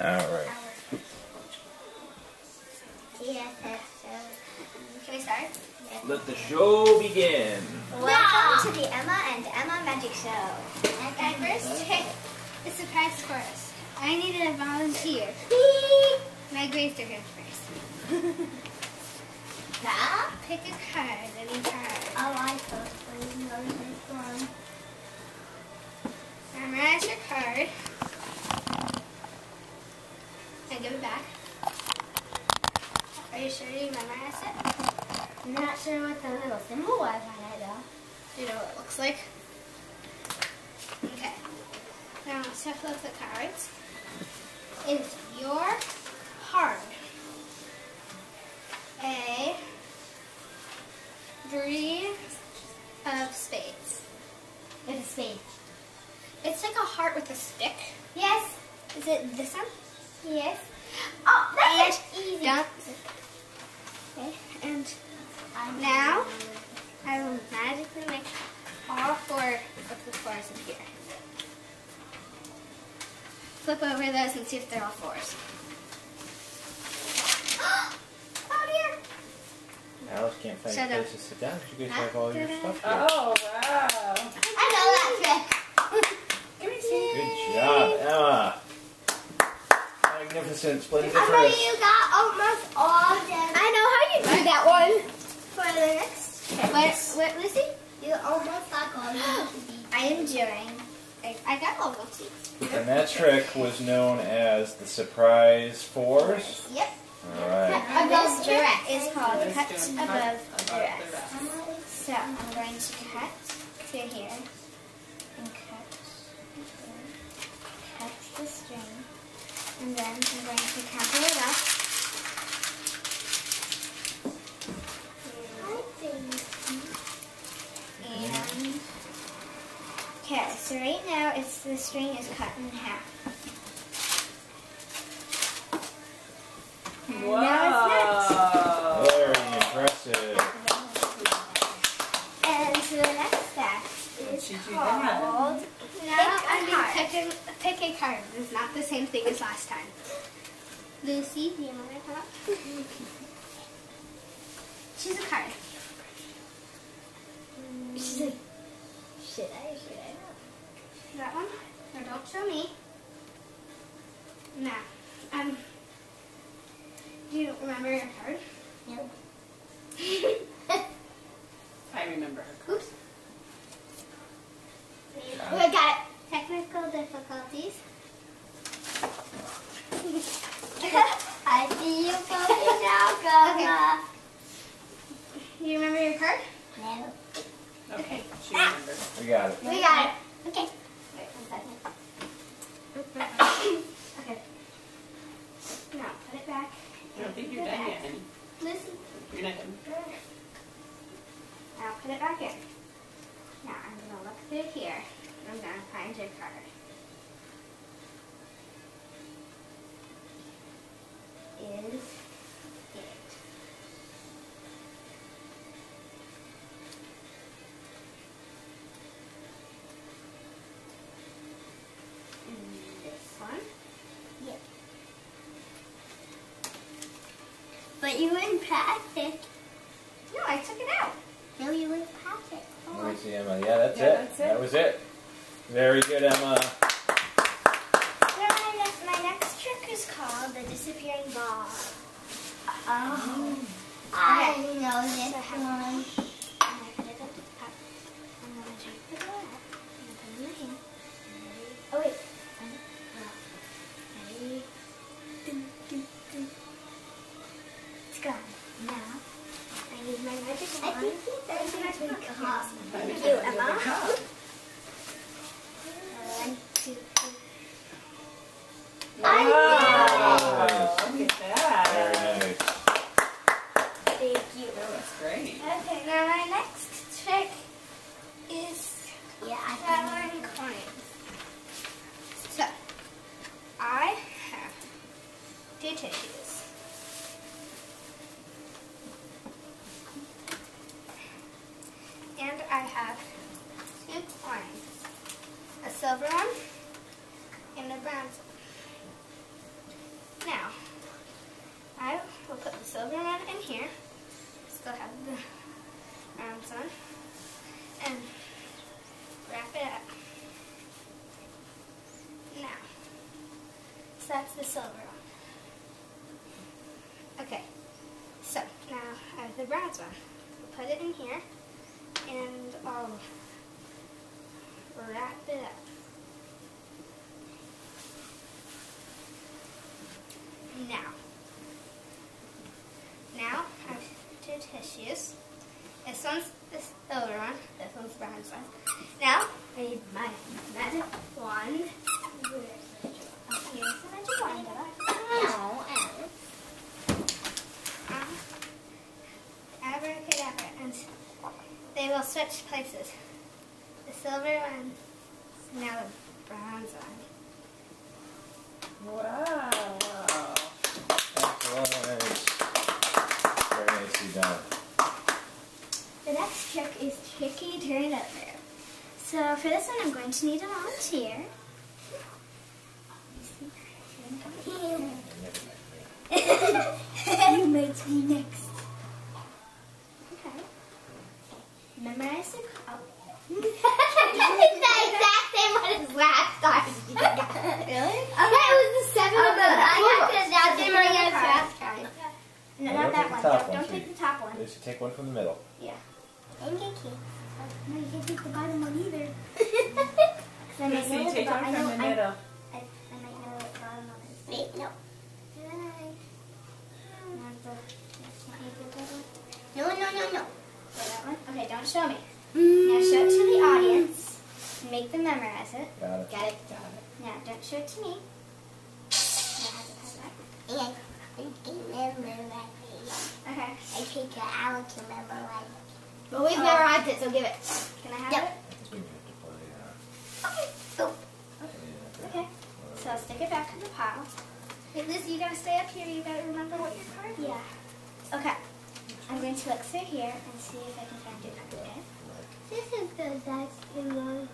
Alright. Can we start? Let the show begin. Welcome to the Emma and Emma Magic Show. Okay, first pick the surprise chorus. I needed a volunteer. My grades are here first. Now? Pick a card, any card. Oh, I totally know this one. Memorize your card. And give it back. Are you sure you memorized it? I'm not sure what the little symbol was on it though. Do you know what it looks like? Okay. Now shuffle up the cards. It's your card. A 3 of spades. It's a spade. It's like a heart with a stick. Yes. Is it this one? Yes. Oh, that's easy. Don't. Okay. And now I will magically make all 4 of the 4s in here. Flip over those and see if they're all 4s. Oh dear! Alice can't find Shut a up. place to sit down. You guys have all your stuff here. Oh, wow. I know that trick. Give me some. Good job, Emma. Magnificent, Emma, splendiferous. you got almost all of them. I know how you do that one. For the next trick. What, Lucy? You almost got all of them. I am doing. I got all of them. And that trick was known as the surprise 4s. Yep. Alright. This trick Direct. is called It's cut doing above cut the above rest. the rest. So I'm going to cut through here and cut the string, and then I'm going to counter it up. And okay, so right now the string is cut in half. And now it's Whoa. Very impressive. And so the next step is Did you do called that? pick a card. It's not the same thing as last time. Lucy, do you want to come up? Choose a card. She's like, should I? That one? No, don't show me. Now, do you remember your card? No. I remember her. Oops. We got it. Technical difficulties. I see you going now, Grandma. You remember your card? No. Okay, she remembers. We got it. We got it. Okay. Wait 1 second. Okay. Now, put it back. I don't think you're done yet, honey. Listen. You're not done. Now, put it back in. Now, I'm going to look through here. I'm going to find your card. Is it? This one? Yep. But you wouldn't pass it. No, I took it out. No, you wouldn't pass it. Let me see, Emma. Yeah, that's Yeah, it. that's it. That was it. Very good, Emma. My next trick is called the disappearing ball. Oh. I know this So I have- one. I'm going to put it up to the top. I'm going to take the ball out. I'm going to put it in my hand. Ready? Oh, wait. Ready? Dun, dun, dun. It's gone. Now, I use my magic I wand. think he's actually caught. Thank you, Emma. 1, 2, 3. Wow. Nice. Look at Very that. nice. Thank you. That was great. Okay, now my next trick is Yeah, I traveling coins. So, I have 2 tissues. And I have 2 coins. A silver one and a bronze one. Now, I will put the silver one in here. Still have the rounds on. And wrap it up. Now, so that's the silver one. Okay, so now I have the bronze one. We'll put it in here and I'll wrap it up. Now I have two tissues. This one's the silver one, this one's the bronze one. Now I need my magic wand. Here's the magic wand. Abracadabra, and they will switch places. The silver one is now the bronze one. Wow. Excellent. Very nicely done. The next trick is tricky turn over. So for this one, I'm going to need a volunteer. You might be next. Okay. Memorize the call. It's the exact same one as last time. Really? Okay, it was the 7 of them. I got the exact same one as last time. No, Don't not that take the one. top Don't one, take sweetie. the top one. Just take one from the middle. Yeah. Thank you. No, you can't take the bottom one either. Chrissy, take one from the middle. I might know what bottom one is. Wait, no. No, no, no, no. That one? Okay, don't show me. Now show it to the audience. Make them memorize it. Got it. Got it. Now don't show it to me. Now have to pass that. Yeah. I can memorize it. Okay. I take it out to memorize it. Well, we've memorized it, so give it. Can I have Yep. it? I think we have to play. Okay. Go. Okay. So I'll stick it back in the pile. Hey, Liz, you gotta stay up here. You gotta remember what your card is. Yeah. Okay. I'm going to look through here and see if I can find it. Okay. This is the exact same one.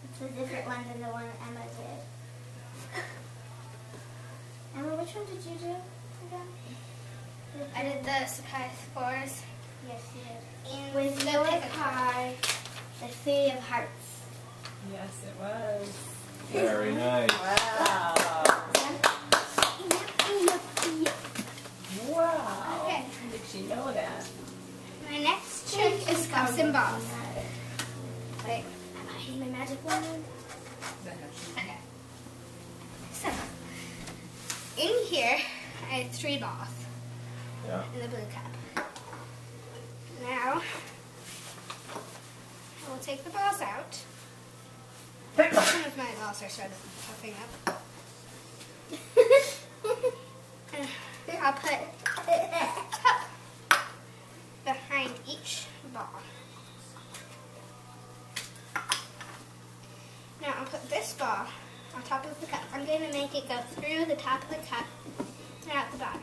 It's a different one than the one Emma did. Emma, which one did you do again? I did the surprise fours. Yes, you did. And with the card, the 3 of hearts. Yes, it was. Very nice. Wow. Wow. Okay. How did she know that? My next trick is cups and balls. Wait, am I using my magic wand? Okay. So, in here, I have 3 balls Yeah. in the blue cup. Now, I will take the balls out. Some of my balls are sort of puffing up. I'll put a cup behind each ball. Now I'll put this ball on top of the cup. I'm going to make it go through the top of the cup and out the bottom.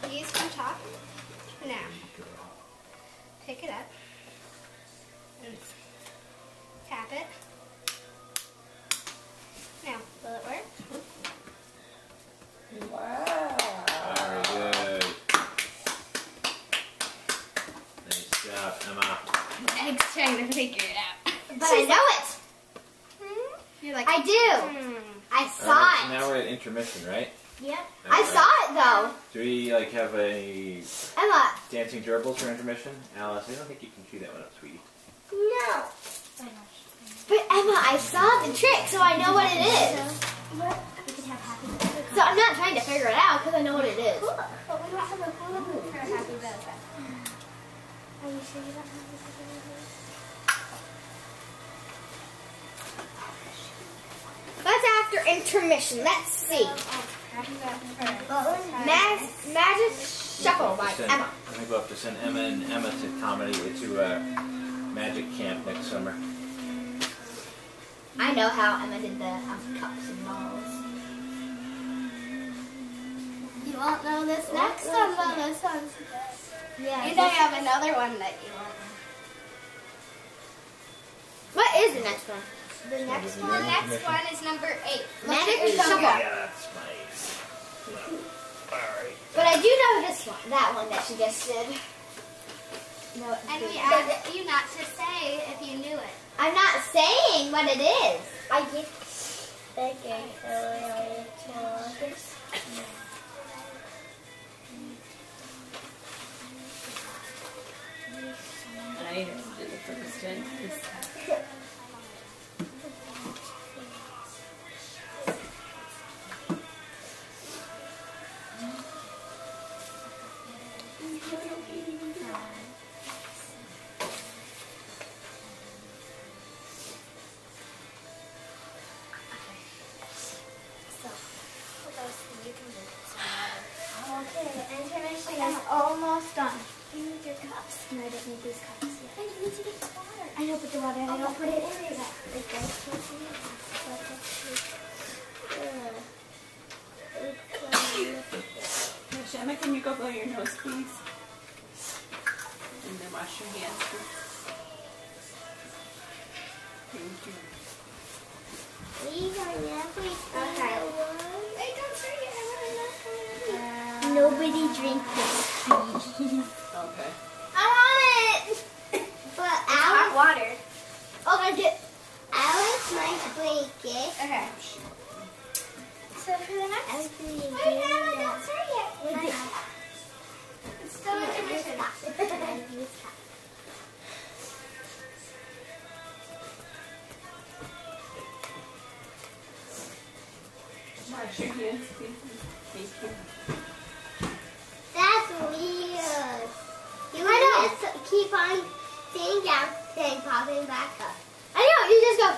These on top. Now, pick it up and tap it. Now, will it work? Wow. Very good. Nice job, Emma. Meg's trying to figure it out. But I know it. You're like, I do. I So saw it. now we're at intermission, right? Yep. I saw it though. Do we like have a Emma. dancing gerbils for intermission? Alice, I don't think you can chew that one up, sweetie. No. But Emma, I saw the trick, so I know what it is. We can have happy birthday. So I'm not trying to figure it out because I know what it is. But we don't have a hula hoop for a happy birthday. Are you sure you don't have a hula hoop? That's after intermission. Let's see. Happy birthday. Magic Shuffle by Send- Emma. I think we'll have to send Emma and Emma to comedy to magic camp next summer. I know how Emma did the cups and balls. You won't know this next one, though. This one's Yeah. and I have another one that you won't know. What the next one? The next one is number 8. Magic Look at Shovel. the- that's nice. Alright. But I do know this one. That one that she just did. No, And we asked you not to say if you knew it. I'm not saying what it is. I get I did the first one. Okay, intermission is almost done. You need your cups. No, I don't need these cups yet. I need to get the water. I know, but the water, I don't put it in there. It goes to Emma, can you go blow your nose, please? And then wash your hands, please. Thank you. Okay. Wait, don't drink it. I want Nobody drink this, please. Okay. I want it. But hot water. Oh, I did. Alex might break it. Okay. So for the next... Wait, Anna, don't start yet. It's still intermission. Wash your hands, please. Thank you. That's weird. You would just keep on sitting down and popping back up. I know, you just go.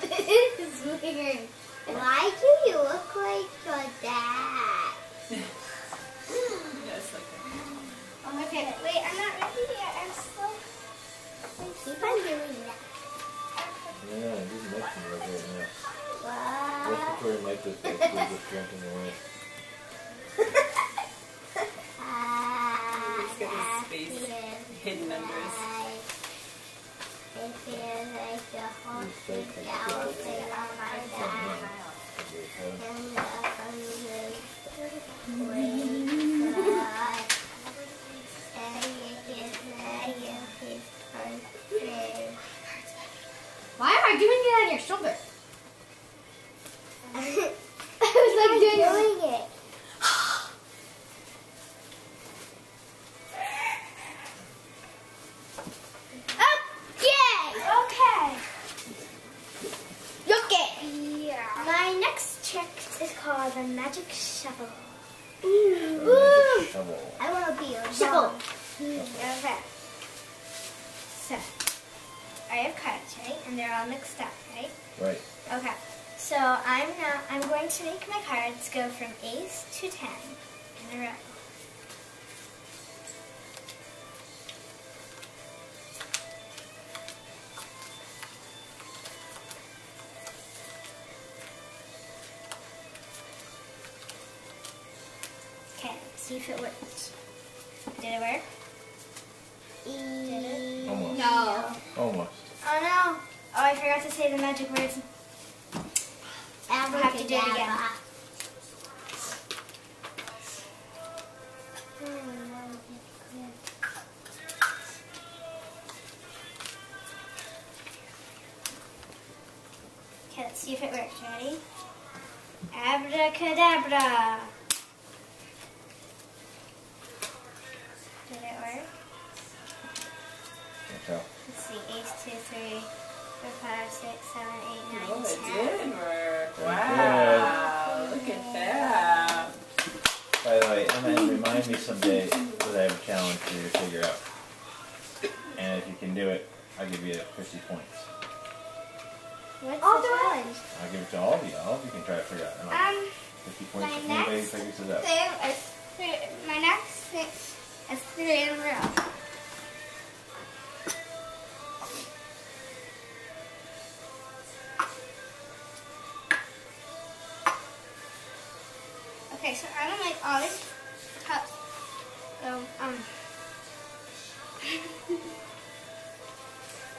This is weird. Why do you look like your dad? Yes, like that. Okay, wait, I'm not ready yet. I'm still... Keep on doing that. Yeah, he's making it right now. What? Respiratory mic is basically just drinking away. He's got his face hidden under his... It feels like the whole thing bouncing on my back. And the thunder wakes up. And it is his birthday. Why am I doing it on your shoulder? I was like doing it. Okay. Okay. Yeah. My next trick is called the magic shovel. Magic shovel. I want to be a shovel. Okay. So, I have cards, right? And they're all mixed up, right? Right. Okay. So I'm going to make my cards go from ace to 10 in a row. Okay, see if it works. Did it work? Did it? Almost. No. Almost. Oh no. Oh, I forgot to say the magic words. I have to do it again. Okay, let's see if it works. Ready? Abracadabra. Did it work? Watch out. Let's see. Ace, 2, 3, 4, 5, 6, 7, 8, 9, Oh, it 10. did work. Very Wow. Look at that. By the way, Emma, remind me someday that I have a challenge for you to figure out. And if you can do it, I'll give you 50 points. What's I'll the do it. challenge? I'll give it to all of you. All of you can try to figure it out. 50 points my if anybody next figures it out. my next thing is 3 in a row. Okay, so I'm gonna make all these cups go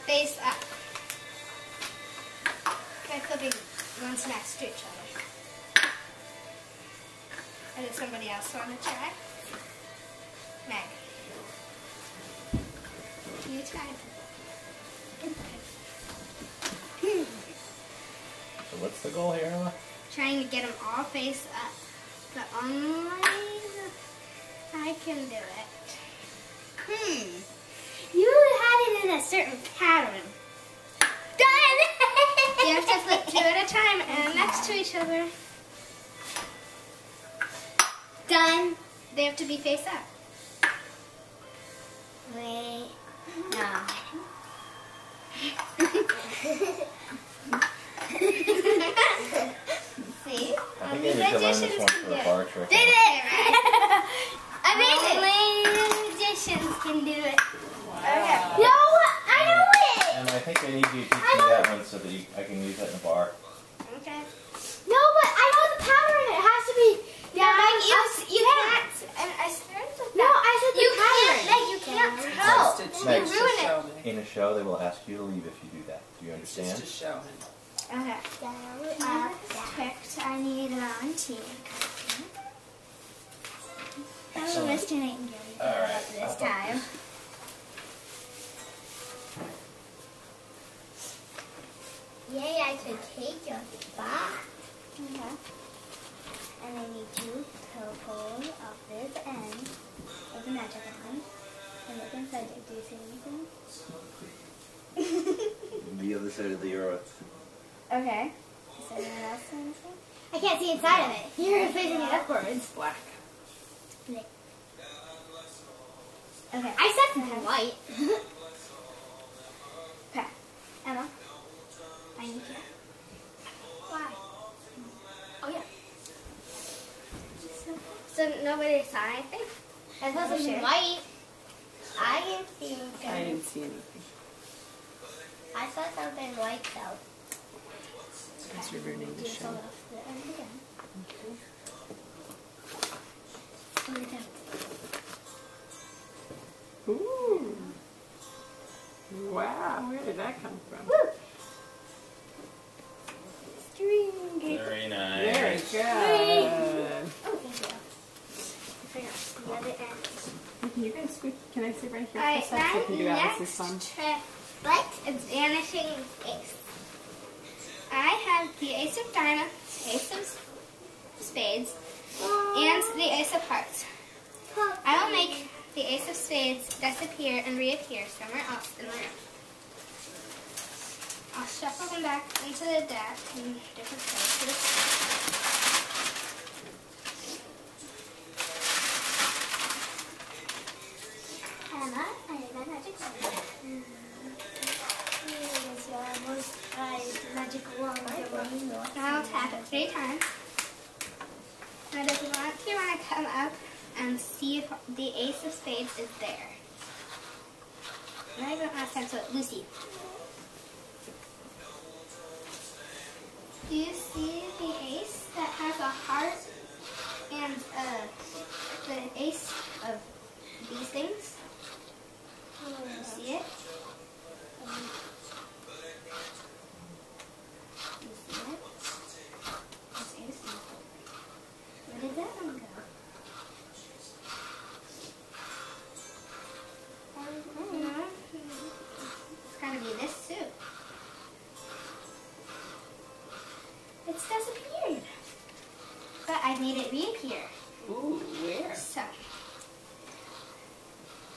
face up. spoons next to each other. And does somebody else want to try? Meg. You try. So what's the goal here, Emma? Trying to get them all face up. But only I can do it. You had it in a certain pattern. Done! You have to flip 2 at a time and next to each other. Done. They have to be face up. Wait. No. See? I think I need to learn this one for a bar trick. Did it! Amazing! Only magicians can do it. Okay. No, I know it. And I think I need you to teach me that one so that I can use that in the bar. Okay. No, but I know the pattern. It has to be. Yeah, you can't. And I started with No, I said the pattern. You can't tell. Just Meg, to ruin it. show me. In a show, they will ask you to leave if you do that. Do you Just understand? to show me. Okay. Picked. I need an antique. I'm listening this time. Yay, I could take your spot. Okay. And I need you to pull off this end of the magic wand and look inside it. Do you see anything? The other side of the earth. Okay. Is there anyone else see anything? I can't see inside of it. You're facing it upwards. Black. Okay. I said something white. Okay. Emma. I need you. Why? Oh yeah. So nobody saw anything? I saw something white. I didn't see I anything. didn't see anything. I saw something white though. Because you're ruining the Just show. hold off the end again. Hold it down. Ooh. Wow, where did that come from? Woo! String. Very nice. Very good. Oh, thank you. The other end. Can you guys scoot? Can I sit right here Alright, for a sec so you can do Alice's song? next trick. What? It's vanishing ace. I have the ace of diamonds, ace of spades, and the ace of hearts. I will make the ace of spades disappear and reappear somewhere else in the room. I'll shuffle them back into the deck in different places. Emma, I need my magic wand. Here is your most prized magic wand. I'll tap it 3 times. Now does you want to come up and see if the ace of spades is there? And I don't last time, so Lucy. Do you see the ace that has a heart and the ace of these things? Do you see it? Do you see it? This ace. Where did that one go? I don't know. It's gotta be this suit. It's disappeared. But I made it reappear. Ooh, where? So,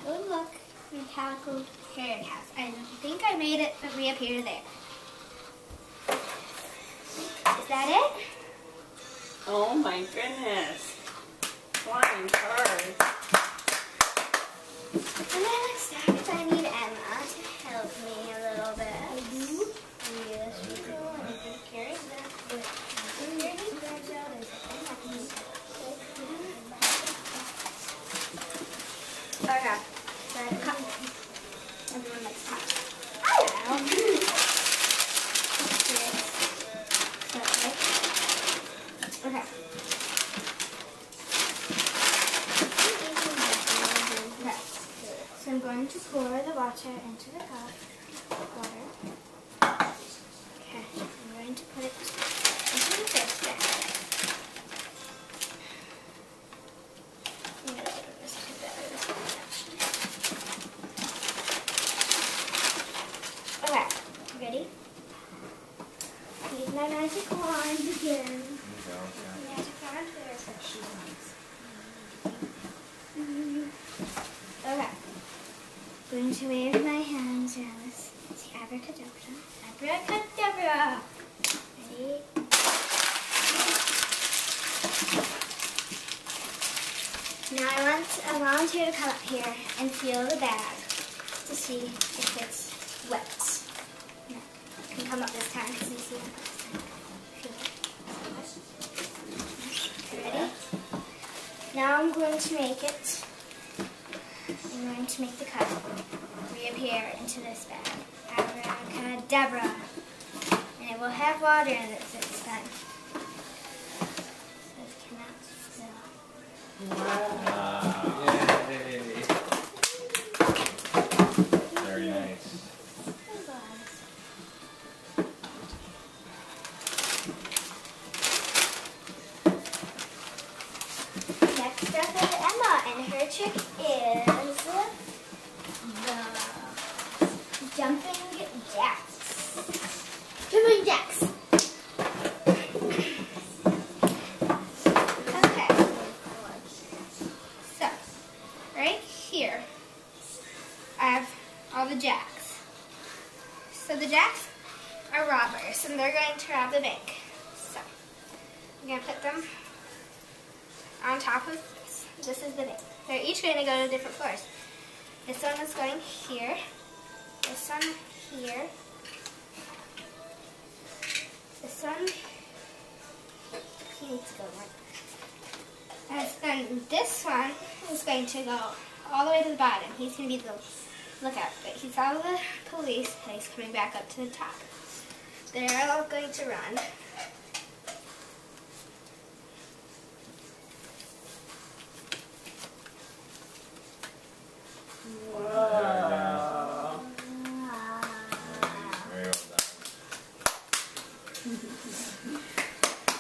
good luck in Calico Parrot House. I think I made it reappear there. Is that it? Oh my goodness. Flying cars. And then next I need Emma to help me a little bit. Yes, we go. I'm going to carry that. Okay. So cup. Everyone likes cups. Okay. Okay. So I'm going to pour the water into the cup. Water. Okay. I'm going to put it into my magic wand again. There you go, okay. Magic wand. Okay. Going to wave my hands around this. It's abracadabra. Abracadabra. Ready? Now I want you to come up here and feel the bag to see if it's wet. No, you can come up this time because you see it last time. Feel it. Ready? Now I'm going to make it. I'm going to make the cup reappear into this bag. Abracadabra. And it will have water in it this time. So it cannot spill. Yay. Very nice. Next up is Emma, and her trick is the jumping jacks. Jumping jacks. Okay. So, right here, I have all the jacks. So the jacks are robbers, and they're going to rob the bank. So, I'm going to put them on top of this. This is the bank. They're each going to go to different floors. This one is going here. This one here. This one. He needs to go more. And then this one is going to go all the way to the bottom. He's going to be the lookout. But he saw the police and he's coming back up to the top. They're all going to run. Wow. Very well done.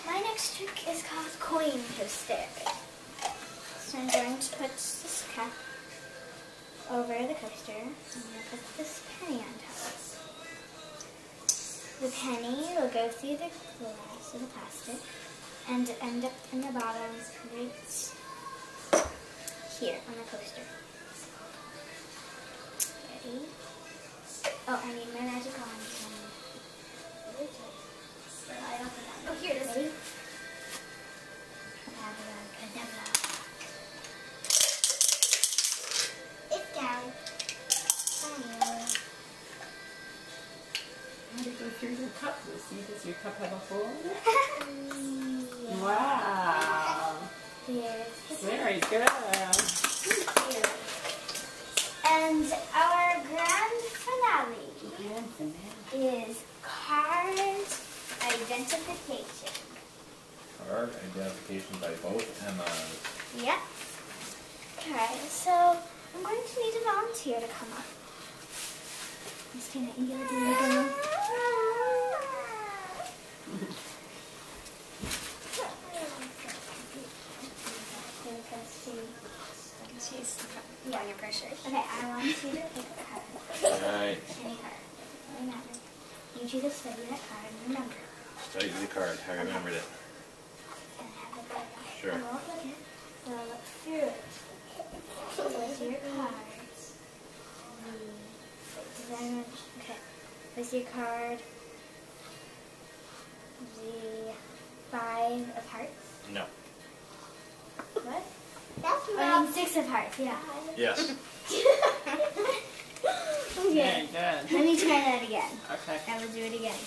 My next trick is called coin coaster. So I'm going to put this cup over the coaster. I'm going to put this penny on top. The penny will go through the glass or the plastic and end up in the bottom right here on the coaster. Ready? Oh, I need my magic wand. Oh, here it is. Ready? Abracadabra. It's down. How did it go through your cup, Lucy? Does your cup have a hole in it? Yeah. Wow. Here's Very good. here. And our grand finale is card identification. Card identification by both Emmas. Yep. Okay, so I'm going to need a volunteer to come up. I'm just gonna do it again. Yeah, your pressure. Okay, I want you to pick a card. Alright. Any card. Remember. You choose to study that card and remember. Study the card. I remembered it. And have it there. Sure. I won't look it. So I'll look through it. What's your card? Okay. What's your card? The 5 of hearts. No. What? That's I mean 6 of hearts, yeah. Yes. Okay. Very good. Let me try that again. Okay. I will do it again.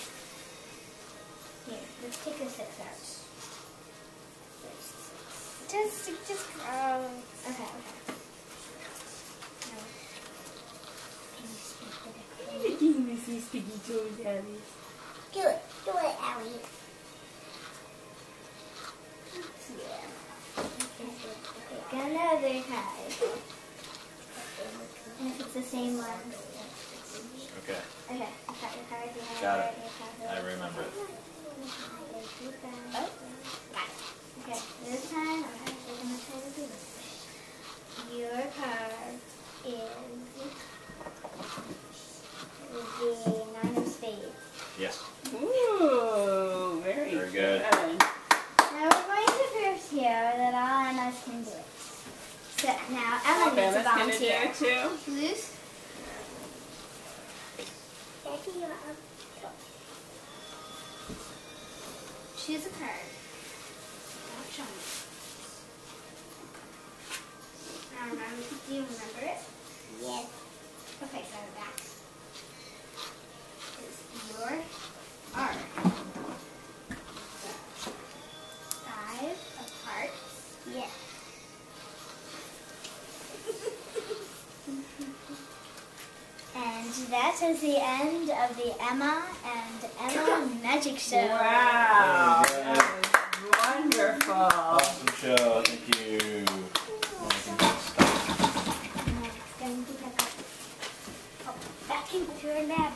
Here, let's take the 6 out. Just, okay. No. Can you speak the deck? Making Lucy sticky toes, Abby. Do it, Allie. Pick another card. And if it's the same one. Okay. Okay, I got your card. You have Got your it. card. I remember it. Oh, got it. Okay, this time I'm actually going to try to do this. Your card is the 9 of spades. Yes. Ooh, Choose a card. Don't show me. Now remember, do you remember it? Yes. Okay, so that is your art. Five of hearts. Yes. And that is the end of the Emma and Emma Magic Show. Wow. Very good. That was wonderful. Awesome show. Thank you. Back into your lab.